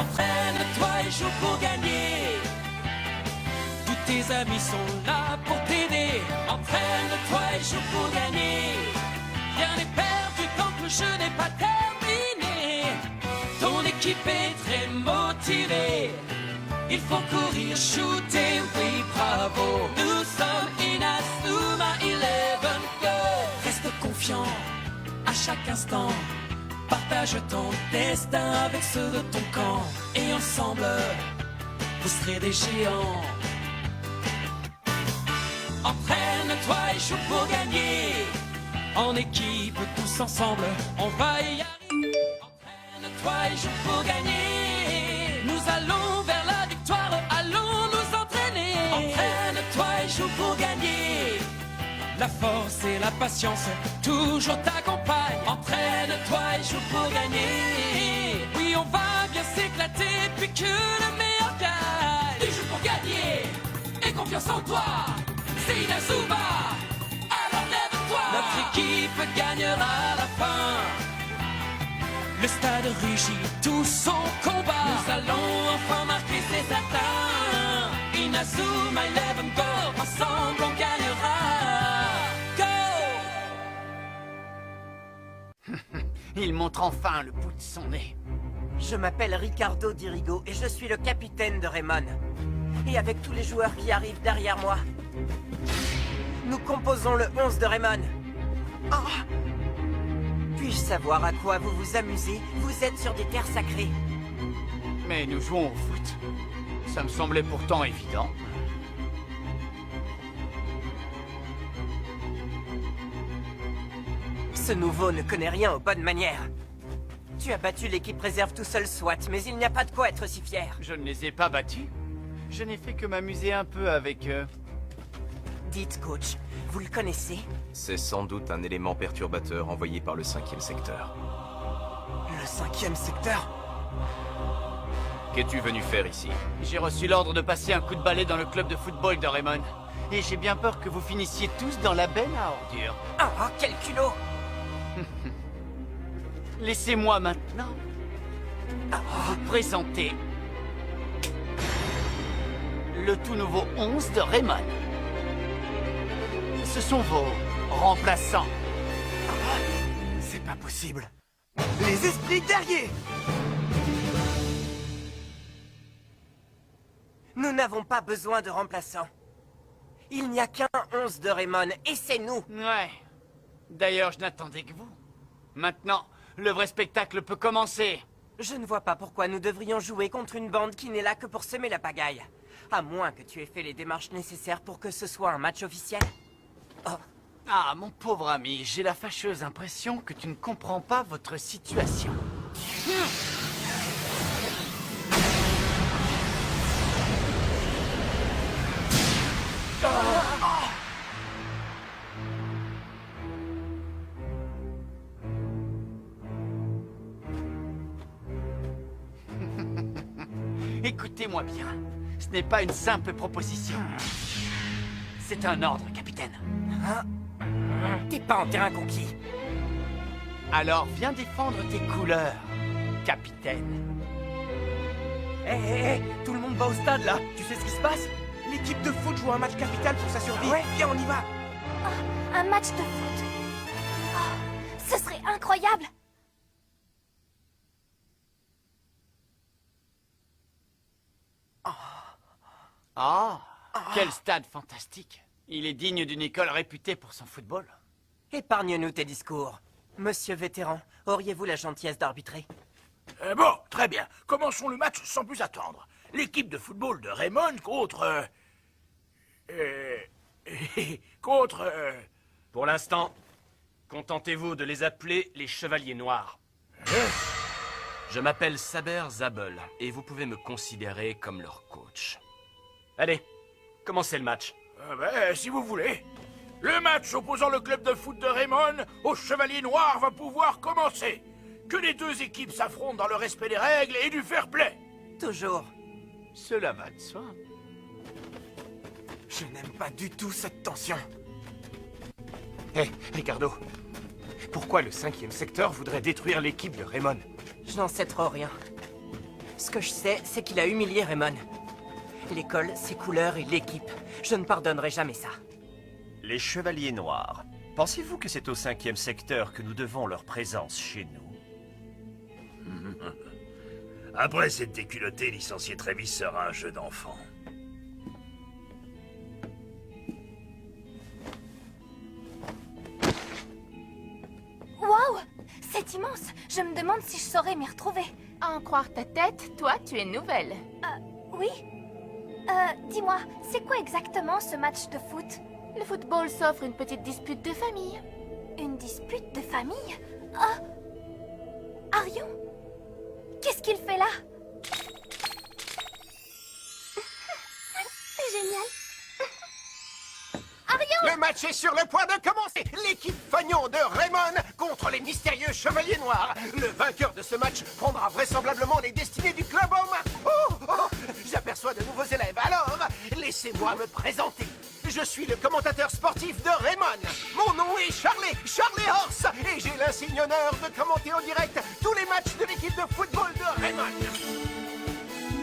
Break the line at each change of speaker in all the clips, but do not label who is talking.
Entraîne-toi et joue pour gagner. Tous tes amis sont là pour t'aider. Entraîne-toi et joue pour gagner. Rien n'est perdu tant que le jeu n'est pas terminé. Ton équipe est très motivée. Il faut courir, shooter, oui bravo. Nous sommes Inazuma 11 Go. Reste confiant à chaque instant. Partage ton destin avec ceux de ton camp. Et ensemble, vous serez des géants. Entraîne-toi et joue pour gagner. En équipe, tous ensemble, on va y arriver. Entraîne-toi et joue pour gagner. Nous allons vers la victoire, allons nous entraîner. Entraîne-toi et joue pour gagner. La force et la patience toujours t'accompagnent. Entraîne-toi et joue pour gagner. Oui, on va bien s'éclater puis que le meilleur gagne. Tu joues pour gagner et confiance en toi. C'est Inazuma, alors lève-toi. Notre équipe gagnera à la fin. Le stade rugit tout son combat. Nous allons enfin marquer, c'est certain. Inazuma 11 Go, ensemble on gagnera. Go!
Il montre enfin le bout de son nez.
Je m'appelle Ricardo Dirigo et je suis le capitaine de Raymond. Et avec tous les joueurs qui arrivent derrière moi, nous composons le 11 de Raymond. Ah! Puis-je savoir à quoi vous vous amusez? Vous êtes sur des terres sacrées.
Mais nous jouons au foot. Ça me semblait pourtant évident.
Ce nouveau ne connaît rien aux bonnes manières. Tu as battu l'équipe réserve tout seul, soit, mais il n'y a pas de quoi être si fier.
Je ne les ai pas battus. Je n'ai fait que m'amuser un peu avec eux.
Dites, coach, vous le connaissez?
C'est sans doute un élément perturbateur envoyé par le 5e secteur.
Le 5e secteur?
Qu'es-tu venu faire ici?
J'ai reçu l'ordre de passer un coup de balai dans le club de football de Raymond. Et j'ai bien peur que vous finissiez tous dans la benne à ordures.
Ah, quel culot!
Laissez-moi maintenant vous présenter le tout nouveau 11 de Raymond. Ce sont vos remplaçants.
C'est pas possible. Les esprits guerriers! Nous n'avons pas besoin de remplaçants. Il n'y a qu'un 11 de Raymond, et c'est nous.
Ouais. D'ailleurs, je n'attendais que vous. Maintenant, le vrai spectacle peut commencer.
Je ne vois pas pourquoi nous devrions jouer contre une bande qui n'est là que pour semer la pagaille. À moins que tu aies fait les démarches nécessaires pour que ce soit un match officiel. Oh.
Ah, mon pauvre ami, j'ai la fâcheuse impression que tu ne comprends pas votre situation. Écoutez-moi bien, ce n'est pas une simple proposition. C'est un ordre, capitaine.
T'es pas en terrain conquis.
Alors viens défendre tes couleurs, capitaine.
Hé, tout le monde va au stade là. Tu sais ce qui se passe? L'équipe de foot joue un match capital pour sa survie.
Ouais.
Viens, on y va.
Un match de foot. Oh, ce serait incroyable.
Ah, quel stade fantastique. Il est digne d'une école réputée pour son football.
Épargne-nous tes discours. Monsieur vétéran, auriez-vous la gentillesse d'arbitrer?
Bon, très bien. Commençons le match sans plus attendre. L'équipe de football de Raymond contre... contre...
Pour l'instant, contentez-vous de les appeler les Chevaliers Noirs. Je m'appelle Saber Zabel et vous pouvez me considérer comme leur coach. Allez, commencez le match.
si vous voulez. Le match opposant le club de foot de Raymond aux Chevaliers Noirs va pouvoir commencer. Que les deux équipes s'affrontent dans le respect des règles et du fair play.
Toujours.
Cela va de soi.
Je n'aime pas du tout cette tension.
Hé, Ricardo. Pourquoi le 5e secteur voudrait détruire l'équipe de Raymond?
Je n'en sais trop rien. Ce que je sais, c'est qu'il a humilié Raymond. L'école, ses couleurs et l'équipe. Je ne pardonnerai jamais ça.
Les Chevaliers Noirs. Pensez-vous que c'est au 5e secteur que nous devons leur présence chez nous?
Après cette déculottée, licencier Travis sera un jeu d'enfant.
Waouh! C'est immense! Je me demande si je saurais m'y retrouver.
À en croire ta tête, toi, tu es nouvelle.
Oui? Dis-moi, c'est quoi exactement ce match de foot?
Le football s'offre une petite dispute de famille.
Une dispute de famille? Ah! Arion? Qu'est-ce qu'il fait là? Génial! Arion!
Le match est sur le point de commencer. L'équipe fagnon de Raymond contre les mystérieux Chevaliers Noirs. Le vainqueur de ce match prendra vraisemblablement les destinées du club en main. J'aperçois de nouveaux élèves. Alors, laissez-moi me présenter. Je suis le commentateur sportif de Raymond. Mon nom est Charlie Horse. Et j'ai l'insigne honneur de commenter en direct tous les matchs de l'équipe de football de Raymond.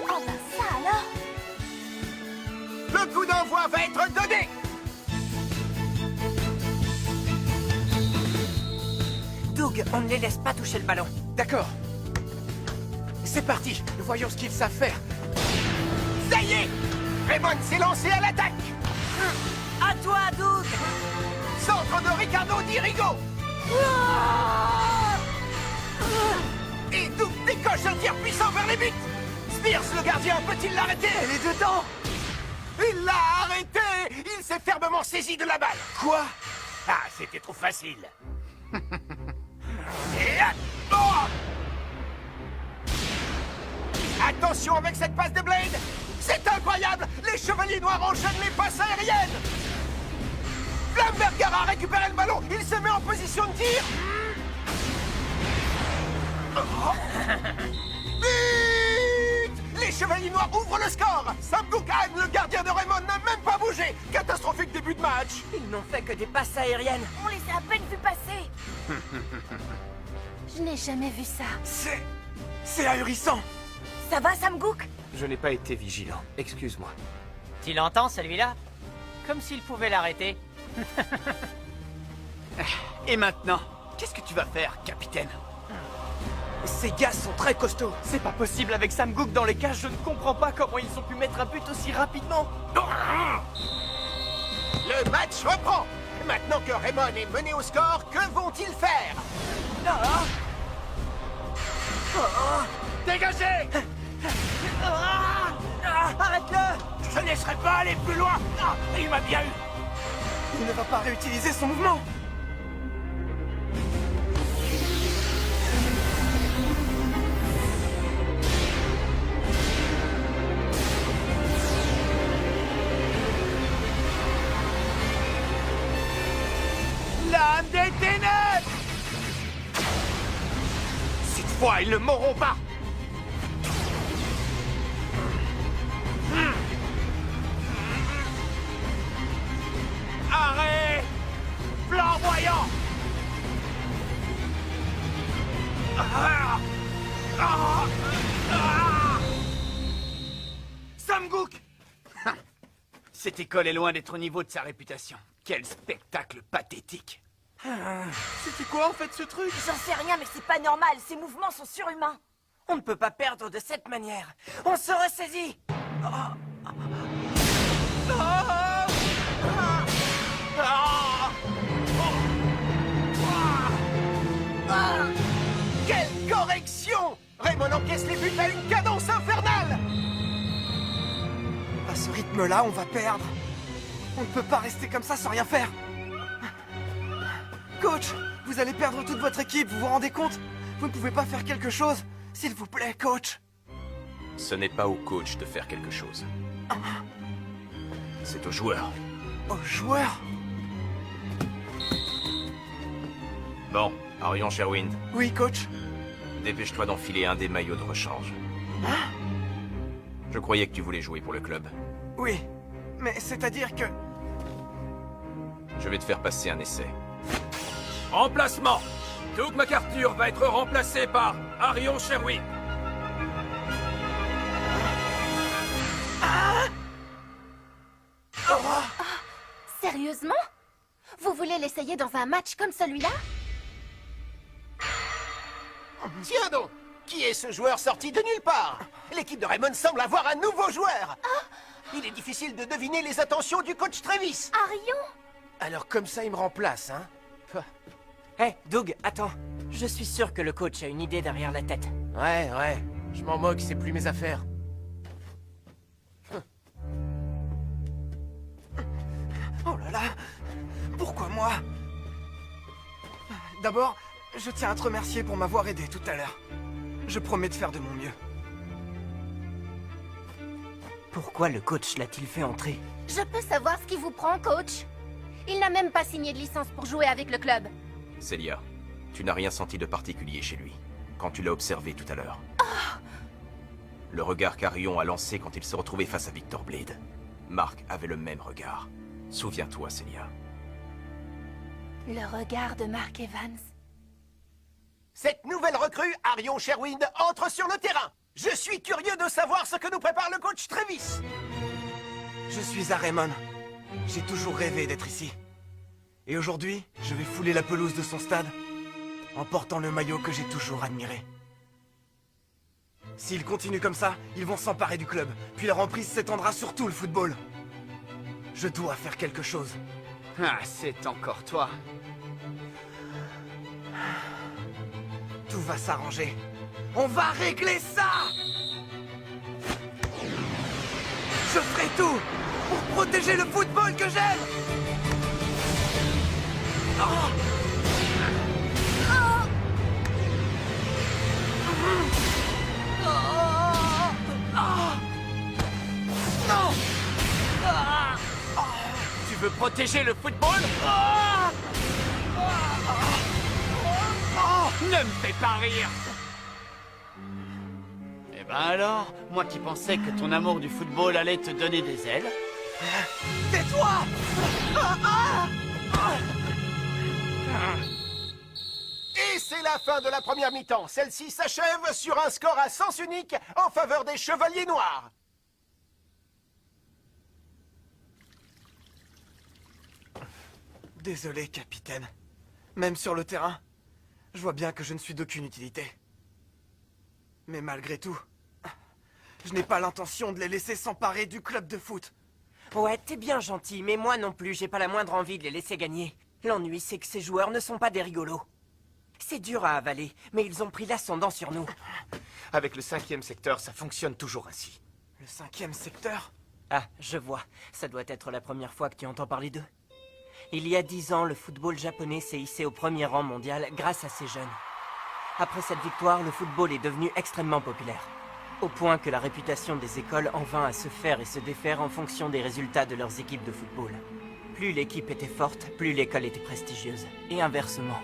Oh ben ça alors!
Le coup d'envoi va être donné.
Doug, on ne les laisse pas toucher le ballon.
D'accord. C'est parti. Voyons ce qu'ils savent faire. Ça y est, Raymond s'est lancé à l'attaque.
À toi, Doug!
Centre de Ricardo Dirigo. Et Doug décoche un tir puissant vers les buts. Spears, le gardien, peut-il l'arrêter? Elle est dedans. Il l'a arrêté. Il s'est fermement saisi de la balle. Quoi?
Ah, c'était trop facile.
Attention avec cette passe de Blade. C'est incroyable. Les Chevaliers Noirs enchaînent les passes aériennes. Flamberger a récupéré le ballon. Il se met en position de tir. But! Les Chevaliers Noirs ouvrent le score. Sam Buchan, le gardien de Raymond, n'a même pas bougé. Catastrophique début de match.
Ils n'ont fait que des passes aériennes.
On les a à peine vus passer! Je n'ai jamais vu ça.
C'est ahurissant.
Ça va, Sam Gook?
Je n'ai pas été vigilant. Excuse-moi.
Tu l'entends, celui-là? Comme s'il pouvait l'arrêter.
Et maintenant, qu'est-ce que tu vas faire, capitaine?
Ces gars sont très costauds.
C'est pas possible avec Sam Gook dans les cages. Je ne comprends pas comment ils ont pu mettre un but aussi rapidement.
Le match reprend. Maintenant que Raymond est mené au score, que vont-ils faire?
Dégagez!
Arrête-le!
Je ne laisserai pas aller plus loin! Ah, il m'a bien eu!
Il ne va pas réutiliser son mouvement.
L'âme des ténèbres!
Cette fois, ils ne mourront pas.
Arrêt! Flamboyant!
Sam Gook! Cette école est loin d'être au niveau de sa réputation. Quel spectacle pathétique!
C'était quoi en fait ce truc?
J'en sais rien, mais c'est pas normal. Ces mouvements sont surhumains.
On ne peut pas perdre de cette manière. On se ressaisit.
Quelle correction! Raymond encaisse les buts à une cadence infernale. À ce rythme-là, on va perdre. On ne peut pas rester comme ça sans rien faire. Coach, vous allez perdre toute votre équipe, vous vous rendez compte? Vous ne pouvez pas faire quelque chose? S'il vous plaît, coach.
Ce n'est pas au coach de faire quelque chose. C'est aux joueurs.
Aux joueurs?
Bon, Arion Sherwind,
Oui, coach.
dépêche-toi d'enfiler un des maillots de rechange. Je croyais que tu voulais jouer pour le club.
Oui, mais c'est-à-dire que...
Je vais te faire passer un essai.
Remplacement! Doug MacArthur va être remplacé par Arion Sherwind.
Sérieusement? Vous voulez l'essayer dans un match comme celui-là?
Tiens donc! Qui est ce joueur sorti de nulle part? L'équipe de Raymond semble avoir un nouveau joueur! Il est difficile de deviner les intentions du coach Travis!
Arion?
Alors comme ça, il me remplace, hein?
Hé, Doug, attends. Je suis sûr que le coach a une idée derrière la tête.
Ouais, je m'en moque, c'est plus mes affaires.
Oh là là! Pourquoi moi? D'abord, je tiens à te remercier pour m'avoir aidé tout à l'heure. Je promets de faire de mon mieux.
Pourquoi le coach l'a-t-il fait entrer?
Je peux savoir ce qui vous prend, coach? Il n'a même pas signé de licence pour jouer avec le club.
Célia, tu n'as rien senti de particulier chez lui, quand tu l'as observé tout à l'heure. Le regard qu'Arion a lancé quand il s'est retrouvé face à Victor Blade. Mark avait le même regard. Souviens-toi, Célia.
Le regard de Mark Evans.
Cette nouvelle recrue, Arion Sherwind, entre sur le terrain. Je suis curieux de savoir ce que nous prépare le coach Travis.
Je suis à Raymond. J'ai toujours rêvé d'être ici. Et aujourd'hui, je vais fouler la pelouse de son stade en portant le maillot que j'ai toujours admiré. S'ils continuent comme ça, ils vont s'emparer du club, puis leur emprise s'étendra sur tout le football. Je dois faire quelque chose.
Ah, c'est encore toi.
Tout va s'arranger. On va régler ça! Je ferai tout pour protéger le football que j'aime! Oh! Oh! Non!
Tu veux protéger le football? Ne me fais pas rire! Eh ben alors, moi qui pensais que ton amour du football allait te donner des ailes.
Tais-toi!
Et c'est la fin de la première mi-temps. Celle-ci s'achève sur un score à sens unique en faveur des Chevaliers Noirs.
Désolé, capitaine. Même sur le terrain, je vois bien que je ne suis d'aucune utilité. Mais malgré tout, je n'ai pas l'intention de les laisser s'emparer du club de foot.
Ouais, t'es bien gentil, mais moi non plus, j'ai pas la moindre envie de les laisser gagner. L'ennui, c'est que ces joueurs ne sont pas des rigolos. C'est dur à avaler, mais ils ont pris l'ascendant sur nous.
Avec le 5e secteur, ça fonctionne toujours ainsi.
Le 5e secteur?
Ah, je vois. Ça doit être la première fois que tu entends parler d'eux. Il y a 10 ans, le football japonais s'est hissé au premier rang mondial grâce à ces jeunes. Après cette victoire, le football est devenu extrêmement populaire. Au point que la réputation des écoles en vint à se faire et se défaire en fonction des résultats de leurs équipes de football. Plus l'équipe était forte, plus l'école était prestigieuse. Et inversement.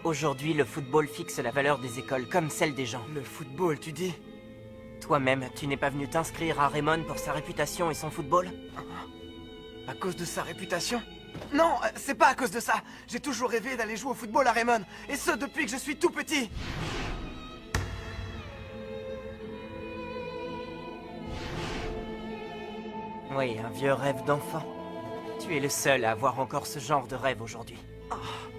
Aujourd'hui, le football fixe la valeur des écoles comme celle des gens.
Le football, tu dis?
Toi-même, tu n'es pas venu t'inscrire à Raymond pour sa réputation et son football?
À cause de sa réputation? Non, c'est pas à cause de ça. J'ai toujours rêvé d'aller jouer au football à Raymond. Et ce, depuis que je suis tout petit.
Oui, un vieux rêve d'enfant. Tu es le seul à avoir encore ce genre de rêve aujourd'hui.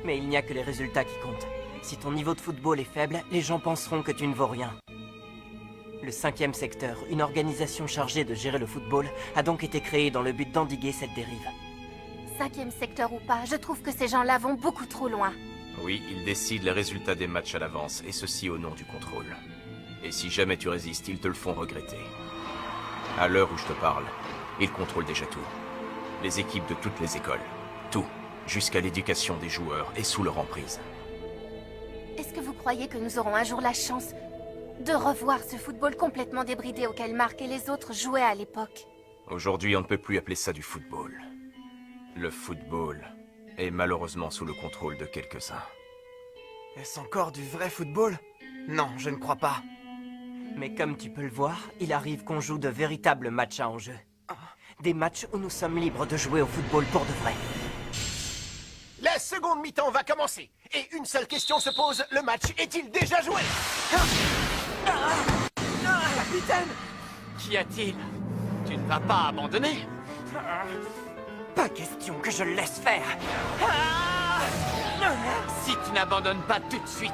Mais il n'y a que les résultats qui comptent. Si ton niveau de football est faible, les gens penseront que tu ne vaux rien. Le 5e secteur, une organisation chargée de gérer le football, a donc été créé dans le but d'endiguer cette dérive.
5e secteur ou pas, je trouve que ces gens-là vont beaucoup trop loin.
Oui, ils décident les résultats des matchs à l'avance, et ceci au nom du contrôle. Et si jamais tu résistes, ils te le font regretter. À l'heure où je te parle, ils contrôlent déjà tout. Les équipes de toutes les écoles. Tout. Jusqu'à l'éducation des joueurs et sous leur emprise.
Est-ce que vous croyez que nous aurons un jour la chance de revoir ce football complètement débridé auquel Mark et les autres jouaient à l'époque?
Aujourd'hui, on ne peut plus appeler ça du football. Le football est malheureusement sous le contrôle de quelques-uns.
Est-ce encore du vrai football? Non, je ne crois pas.
Mais comme tu peux le voir, il arrive qu'on joue de véritables matchs à enjeu. Des matchs où nous sommes libres de jouer au football pour de vrai.
La seconde mi-temps va commencer. Et une seule question se pose, le match est-il déjà joué?
Capitaine!
Qu'y a-t-il? Tu ne vas pas abandonner?
Pas question que je le laisse faire. Ah!
Si tu n'abandonnes pas tout de suite,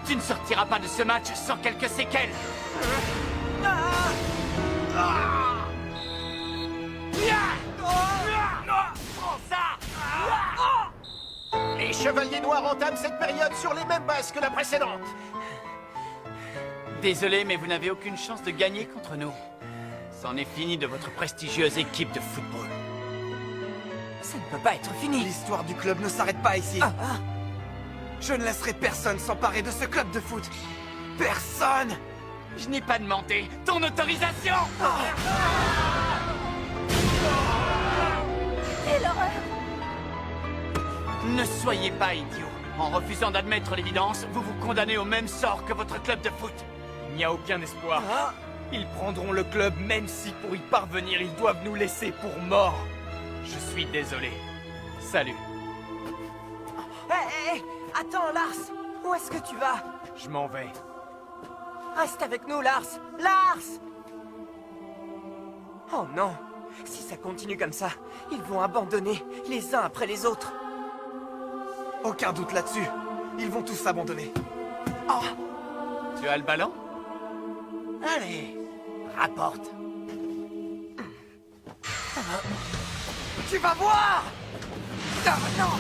tu ne sortiras pas de ce match sans quelques séquelles. Prends ça!
Les Chevaliers Noirs entament cette période sur les mêmes bases que la précédente.
Désolé, mais vous n'avez aucune chance de gagner contre nous. C'en est fini de votre prestigieuse équipe de football.
Ça ne peut pas être fini.
L'histoire du club ne s'arrête pas ici. Je ne laisserai personne s'emparer de ce club de foot. Personne!
Je n'ai pas demandé ton autorisation!
Quelle horreur!
Ne soyez pas idiot. En refusant d'admettre l'évidence, vous vous condamnez au même sort que votre club de foot.
Il n'y a aucun espoir. Ils prendront le club même si pour y parvenir, ils doivent nous laisser pour morts. Je suis désolé. Salut.
Hé, attends, Lars! Où est-ce que tu vas?
Je m'en vais.
Reste avec nous, Lars! Lars! Oh non! Si ça continue comme ça, ils vont abandonner les uns après les autres.
Aucun doute là-dessus. Ils vont tous abandonner.
Tu as le ballon?
Allez, rapporte. Tu vas voir! Non!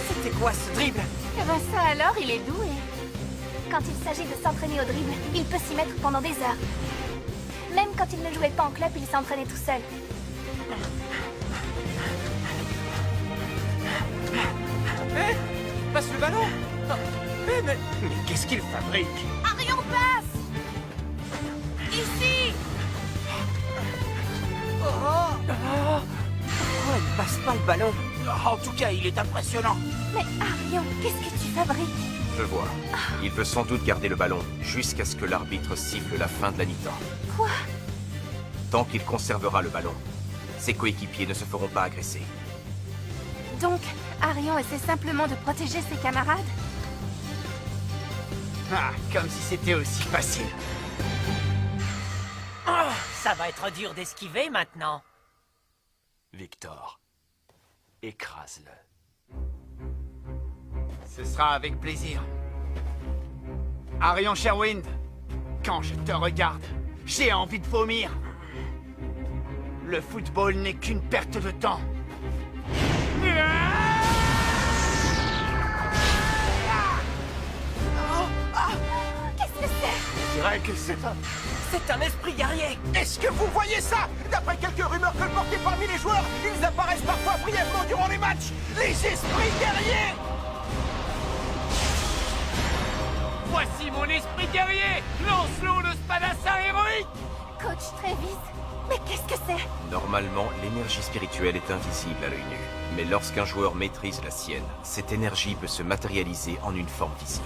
C'était quoi ce dribble?
Eh ben ça alors, il est doué. Quand il s'agit de s'entraîner au dribble, il peut s'y mettre pendant des heures. Même quand il ne jouait pas en club, il s'entraînait tout seul.
Passe le ballon! Mais qu'est-ce qu'il fabrique?
Arion passe! Ici!
Pourquoi il passe pas le ballon?
En tout cas, il est impressionnant.
Mais Arion, qu'est-ce que tu fabriques?
Je vois. Il veut sans doute garder le ballon jusqu'à ce que l'arbitre siffle la fin de la mi-temps.
Quoi?
Tant qu'il conservera le ballon, ses coéquipiers ne se feront pas agresser.
Donc, Arion essaie simplement de protéger ses camarades?
Ah, comme si c'était aussi facile.
Ça va être dur d'esquiver maintenant.
Victor, écrase-le.
Ce sera avec plaisir. Arion Sherwind, quand je te regarde, j'ai envie de vomir. Le football n'est qu'une perte de temps.
Qu'est-ce que c'est?
Je dirais que
C'est un esprit guerrier!
Est-ce que vous voyez ça? D'après quelques rumeurs colportées parmi les joueurs, ils apparaissent parfois brièvement durant les matchs. Les esprits guerriers!
Voici mon esprit guerrier! Lance-l'eau le spadassin héroïque!
Coach Travis, mais qu'est-ce que c'est?
Normalement, l'énergie spirituelle est invisible à l'œil nu. Mais lorsqu'un joueur maîtrise la sienne, cette énergie peut se matérialiser en une forme visible.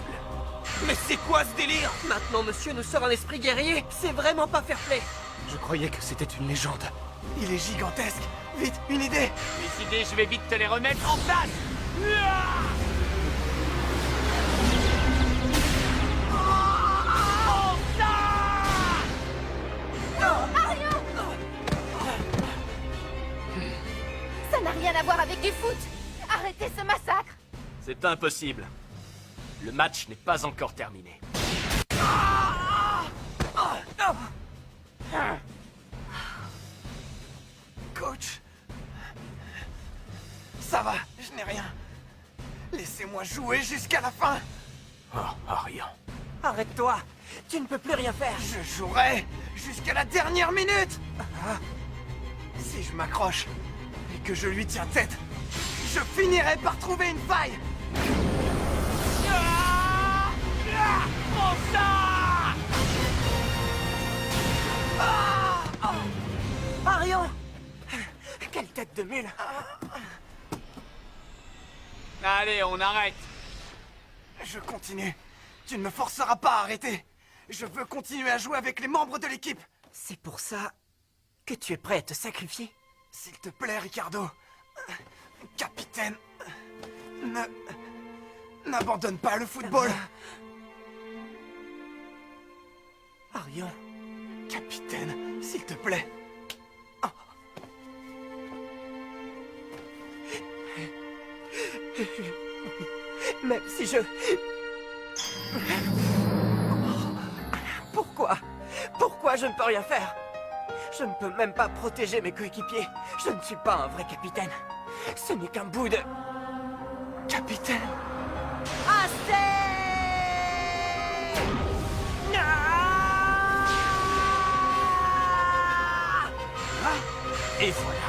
Mais c'est quoi ce délire? Maintenant, monsieur nous sort un esprit guerrier? C'est vraiment pas fair-play!
Je croyais que c'était une légende. Il est gigantesque. Vite, une idée!
Les idées, je vais vite te les remettre en place!
Ça n'a rien à voir avec du foot! Arrêtez ce massacre!
C'est impossible. Le match n'est pas encore terminé.
Coach. Ça va, je n'ai rien. Laissez-moi jouer jusqu'à la fin.
Oh, Arion.
Arrête-toi! Tu ne peux plus rien faire!
Je jouerai jusqu'à la dernière minute. Si je m'accroche et que je lui tiens tête, je finirai par trouver une faille.
Prends ça!
Arion! Quelle tête de mule!
Allez, on arrête!
Je continue. Tu ne me forceras pas à arrêter. Je veux continuer à jouer avec les membres de l'équipe.
C'est pour ça que tu es prêt à te sacrifier?
S'il te plaît, Ricardo. Capitaine. N'abandonne pas le football.
Arion,
Capitaine, s'il te plaît.
Même si je... Pourquoi? Pourquoi je ne peux rien faire? Je ne peux même pas protéger mes coéquipiers. Je ne suis pas un vrai capitaine. Ce n'est qu'un bout de...
Capitaine.
Assez!
Et voilà.